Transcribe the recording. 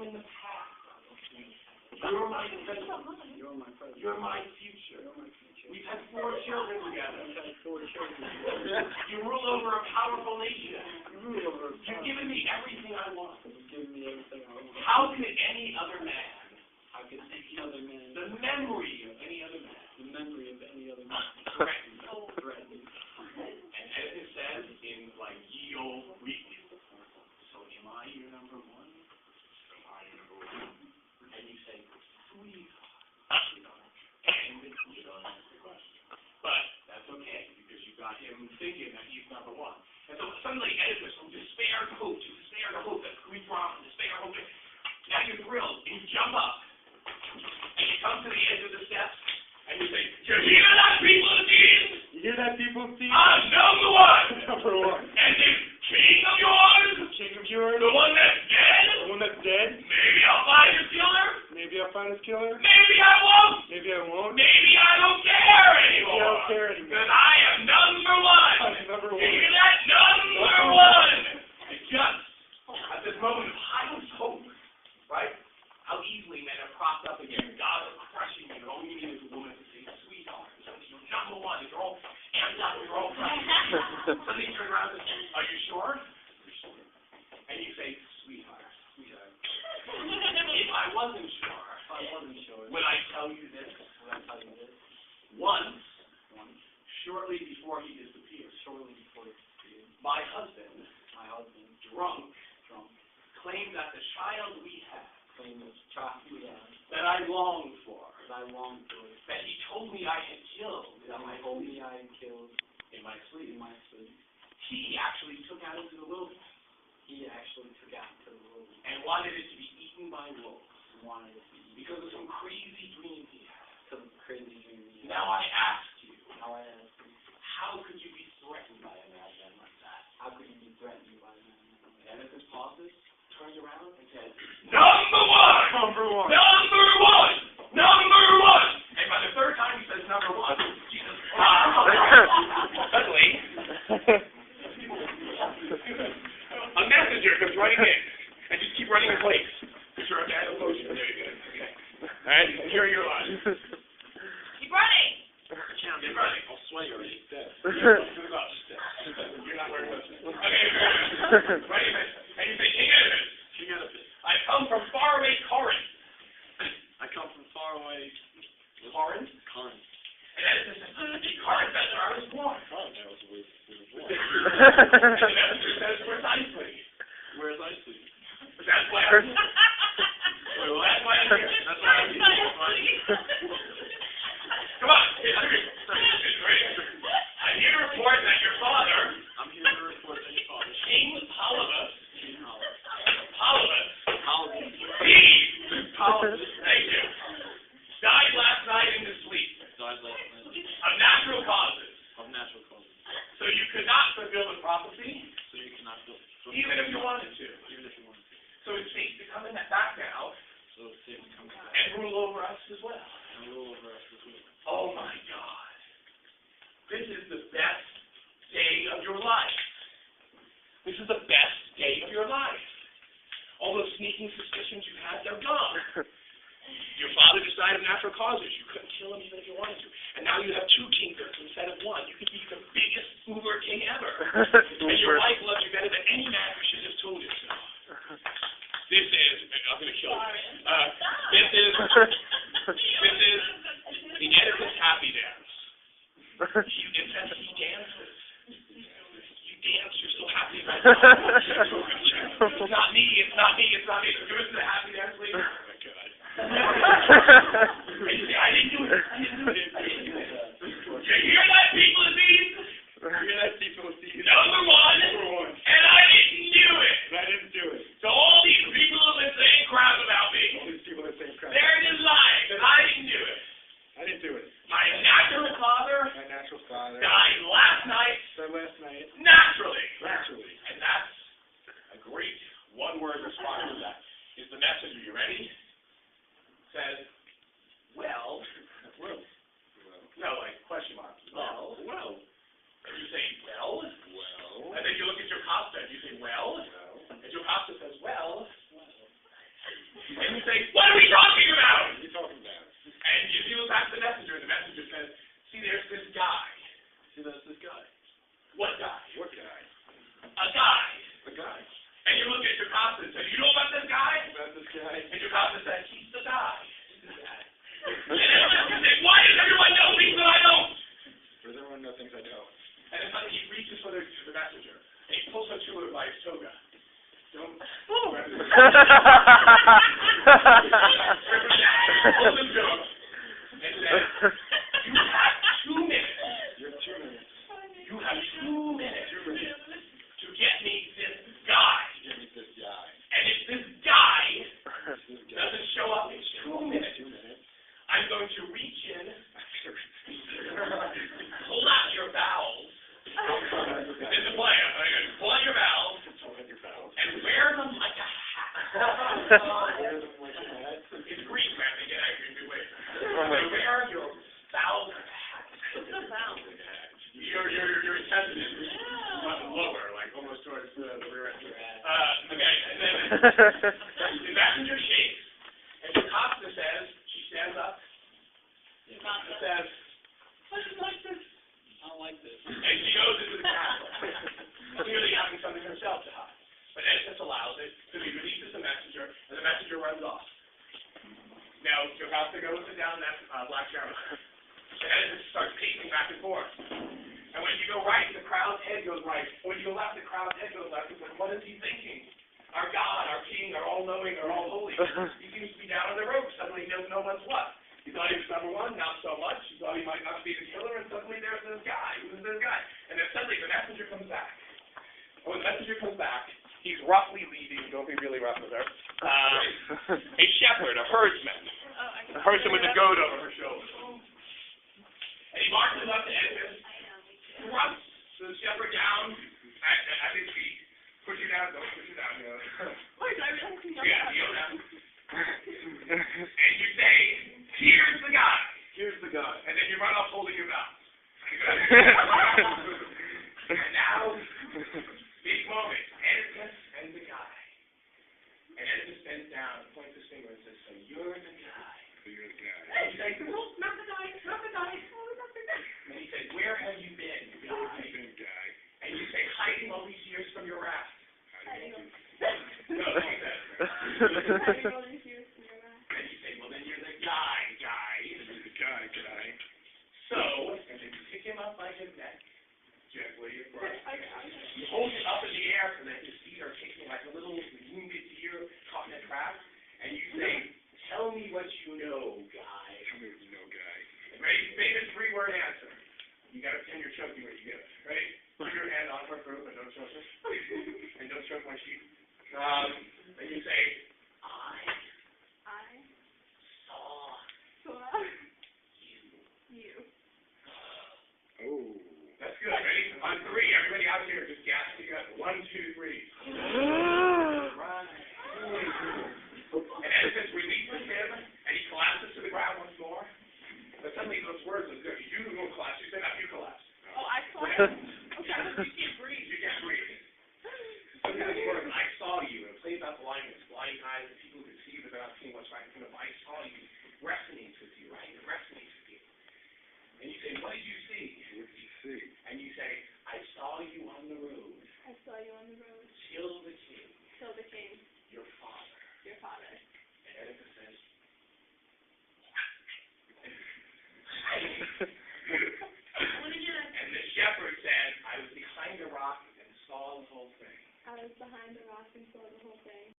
you in the past. You're my present. You're my present. You're my future. You're my future. We've had 4 children together. We've had 4 children. You rule over a powerful nation. You rule over a You've given me everything I want. You've given me everything I want. How could any other man, How could any other man, the memory of any other man, the memory of any other man, threaten you? And as it says in like ye old Greek, so am I your number one? Am I your number one? And you say, sweetheart. And you don't answer the question. But that's okay, because you got him thinking that he's number one. And so suddenly Oedipus, from despair to hope, that we brought from despair to hope, now you're thrilled, and you jump up, and you come to the edge of the steps, and you say, you hear that, people of Thebes? You hear that, people of Thebes? I'm number one! Number one. And this king of yours, King of yours, the one that's dead, the one that's dead, maybe I'll find his killer, maybe I'll find his killer, maybe I won't, maybe I won't, maybe I don't care anymore, maybe I don't care anymore. because I am number one. I'm number You one. hear that? Number one! It's just at this moment of highest hope, right? How easily men are propped up again. God is crushing you. All you need is a woman to say, sweetheart, you're number one. You're all amped up. You're all pressed. Suddenly you turn around and say, are you sure? And you say, sweetheart. If I wasn't sure, would I tell you this? Once, shortly before he disappeared, my husband, drunk, claimed that the child we had, that I longed for, that he told me I had killed in my sleep, he actually took out into the wilderness and wanted it to be eaten by wolves because of some crazy dream he had. Now I ask you, how could you be threatened by a madman like that? And Oedipus pauses, turns around, and says, number one! Number one. Number one! Number one! And by the third time he says number one, Jesus suddenly, a messenger comes running in, and just keep running in place. Picture a man of motion. There you go. Okay. All right, and here are your lines. Keep running! Keep running. I'll sway you already. You're not wearing motion. Okay, ready? And you say, King Oedipus. I come from faraway Corinth. Corinth? And Oedipus says, Corinth, that's where I was born. And the messenger says, where's Iceland? That's why I'm here. Come on. I'm here to report that your father, King Oedipus, thank you, died last night in his sleep. Of natural causes. So you could not fulfill the prophecy, even if you wanted to. So it's safe to come in back now and rule over us as well. Oh my God. This is the best day of your life. This is the best day of your life. All those sneaking suspicions you had, they're gone. Your father died of natural causes. You couldn't kill him even if you wanted to. And now you have 2 kingdoms instead of 1. You could be the biggest uber king ever. And your wife loves you better than any man who should have told you so. This is, I'm going to kill you. This is the Oedipus happy dance. It says he dances. You dance, you're so happy right now. It's not me. Give us the happy dance, please. Oh my God. And you say, I didn't do it. You hear that, people of Thebes? Number one. And I didn't do it. So all these people in the same crowd about me, they're just lying, because I didn't do it. My natural father died last night. Naturally. And that's a great one-word response to that. Is the message, are you ready? Says, well. No, like question mark. Well. And you say, well. And then you look at your pasta and you say, well. And your pasta says, well. And you say, what are we talking about? What are you talking about? And you deal back to the messenger, and the messenger says, see, there's this guy. See, that's this guy. What guy? What guy? A guy. The guy. And you look at your pastor and say, you know about this guy? About this guy? And your pastor says, he's the guy. And you say, why does everyone know things that I don't? Does everyone know things I know? And then suddenly he reaches for the messenger, and he pulls her to her by his toga. Don't. Oh. Pulls him to him and says, you have 2 minutes. You have 2 minutes. You have 2 minutes to get me this guy. Give me this guy. And if this guy This guy. doesn't show up in 2 minutes, 2 minutes. I'm going to reach in, pull out your bowels. This is the plan. I'm going to pull out your bowels and wear them like a hat. Wear them like a hat. It's Greek, man. They get angry in good ways. I'm going to wear your bowels like a hat. What's a bowel? Your intestines lower, like almost towards the rear end. Okay, and then the messenger shakes, and the Costa says, she stands up, and says, I just like this. I don't like this. And she goes into the castle, clearly having something herself to hide. But Oedipus allows it, so he releases the messenger, and the messenger runs off. Now, Jocasta goes and down that black chariot. And Oedipus starts pacing back and forth. And when you go right, the crowd's head goes right. When you go left, the crowd's head goes left. It's like, what is he thinking? Our God, our King, our all-knowing, our all-holy. He seems to be down on the ropes. Suddenly he doesn't know what's what. He thought he was number one, not so much. He thought he might not be the killer, and suddenly there's this guy. Who's this guy? And then suddenly the messenger comes back. And when the messenger comes back, he's roughly leading, don't be really rough with her, a shepherd, a herdsman. A person with a goat over her shoulder. And he marches up to Oedipus, thrusts the shepherd down at his feet. Push you down, don't push you down. Yeah, you know that. And you say, here's the guy. Here's the guy. And then you run off holding your mouth. And now, big moment, Oedipus and the guy. And Oedipus bends down, points his finger and says, so you're the guy. So you're the guy. And you say, no, not the guy, not the guy. And he says, where have you been, guy? Guy. And you say, hiding all these years from your wrath. No, he says. And you say, well, then you're the guy. The guy. So, and then you pick him up by his neck, gently, you hold him up in the air so that his feet are kicking like a little wounded deer caught in a trap, and you say, tell me what you know, guy. Tell me what you know, guy. Ready? Famous 3-word answer. You got to pretend you're choking when you give it. Ready? Put your hand on her throat, but don't choke her. And don't choke my sheep. And you say, I saw you. Oh. That's good. Ready? On 3, everybody out here just gasp together. 1, 2, 3. Run. And Oedipus releases him, and he collapses to the ground once more. But suddenly those words, you don't collapse. You say, now you collapse. Oh, I saw you. Okay. You can't breathe. You can't breathe. Sometimes the word, I saw you. It plays out blindness, blind eyes, and people can see but they're not seeing what's right in front of them. I saw you. Resonates with you, right? It resonates with you. And you say, what did you see? What did you see? And you say, I saw you on the road. Till the king. Your father. And Oedipus says, and the shepherd said, I was behind a rock and saw the whole thing.